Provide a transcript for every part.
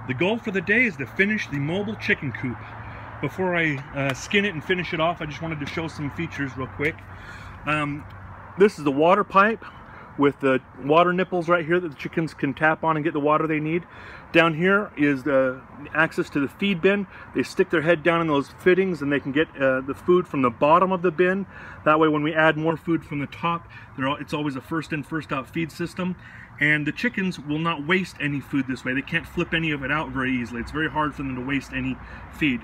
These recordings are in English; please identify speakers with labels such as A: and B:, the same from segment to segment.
A: The goal for the day is to finish the mobile chicken coop. Before I skin it and finish it off, I just wanted to show some features real quick. This is the water pipe with the water nipples right here that the chickens can tap on and get the water they need. Down here is the access to the feed bin. They stick their head down in those fittings and they can get the food from the bottom of the bin. That way when we add more food from the top, it's always a first in, first out feed system. And the chickens will not waste any food this way. They can't flip any of it out very easily. It's very hard for them to waste any feed.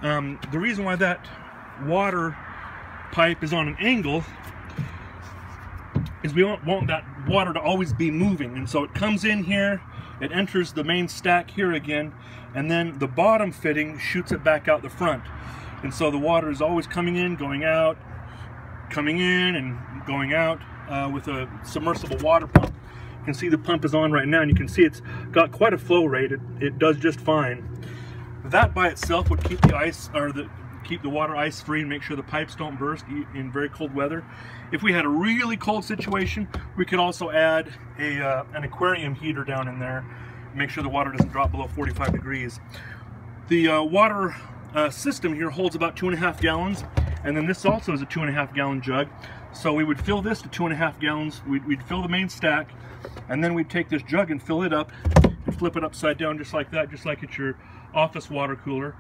A: The reason why that water pipe is on an angle is we want that water to always be moving, and so it comes in here, it enters the main stack here again, and then the bottom fitting shoots it back out the front. And so the water is always coming in, going out, coming in and going out with a submersible water pump. You can see the pump is on right now, and you can see it's got quite a flow rate. It does just fine. That by itself would keep the ice, or keep the water ice free and make sure the pipes don't burst in very cold weather. If we had a really cold situation, we could also add an aquarium heater down in there, make sure the water doesn't drop below 45 degrees. The water system here holds about 2.5 gallons, and then this also is a 2.5 gallon jug. So we would fill this to 2.5 gallons, we'd fill the main stack, and then we'd take this jug and fill it up and flip it upside down just like that, just like it's your office water cooler.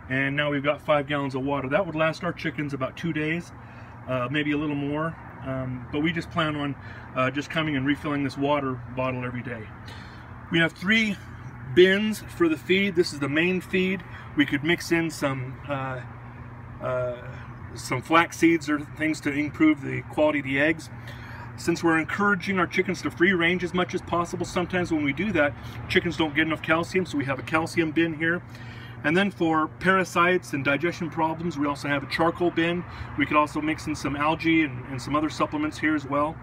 A: And now we've got 5 gallons of water. That would last our chickens about 2 days, maybe a little more. But we just plan on just coming and refilling this water bottle every day. We have 3 bins for the feed. This is the main feed. We could mix in some flax seeds or things to improve the quality of the eggs. Since we're encouraging our chickens to free range as much as possible, sometimes when we do that, chickens don't get enough calcium, so we have a calcium bin here. And then for parasites and digestion problems, we also have a charcoal bin. We could also mix in some algae and some other supplements here as well.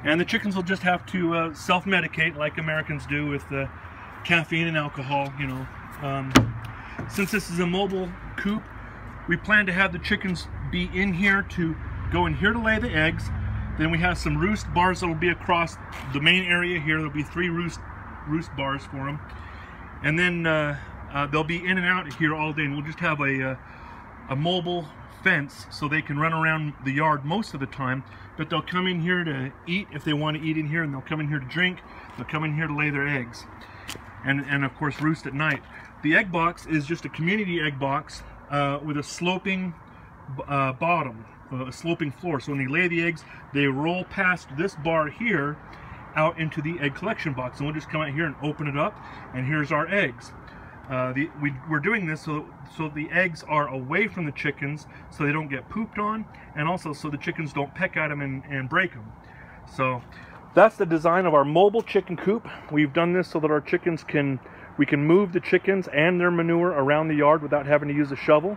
A: And the chickens will just have to self-medicate like Americans do with caffeine and alcohol, you know. Since this is a mobile coop, we plan to have the chickens be in here to go in here to lay the eggs. Then we have some roost bars that will be across the main area here. There'll be 3 roost bars for them. And then they'll be in and out here all day, and we'll just have a mobile fence so they can run around the yard most of the time, but they'll come in here to eat if they want to eat in here, and they'll come in here to drink, they'll come in here to lay their eggs, and of course roost at night. The egg box is just a community egg box with a sloping bottom, a sloping floor, so when they lay the eggs, they roll past this bar here out into the egg collection box, and we'll just come out here and open it up, and here's our eggs. We're doing this so the eggs are away from the chickens, so they don't get pooped on, and also so the chickens don't peck at them and break them. So that's the design of our mobile chicken coop. We've done this so that our chickens we can move the chickens and their manure around the yard without having to use a shovel,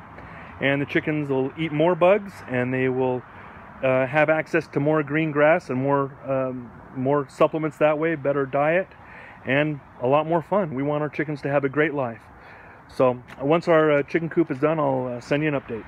A: and the chickens will eat more bugs, and they will have access to more green grass and more supplements that way, better diet, and a lot more fun. We want our chickens to have a great life. So once our chicken coop is done, I'll send you an update.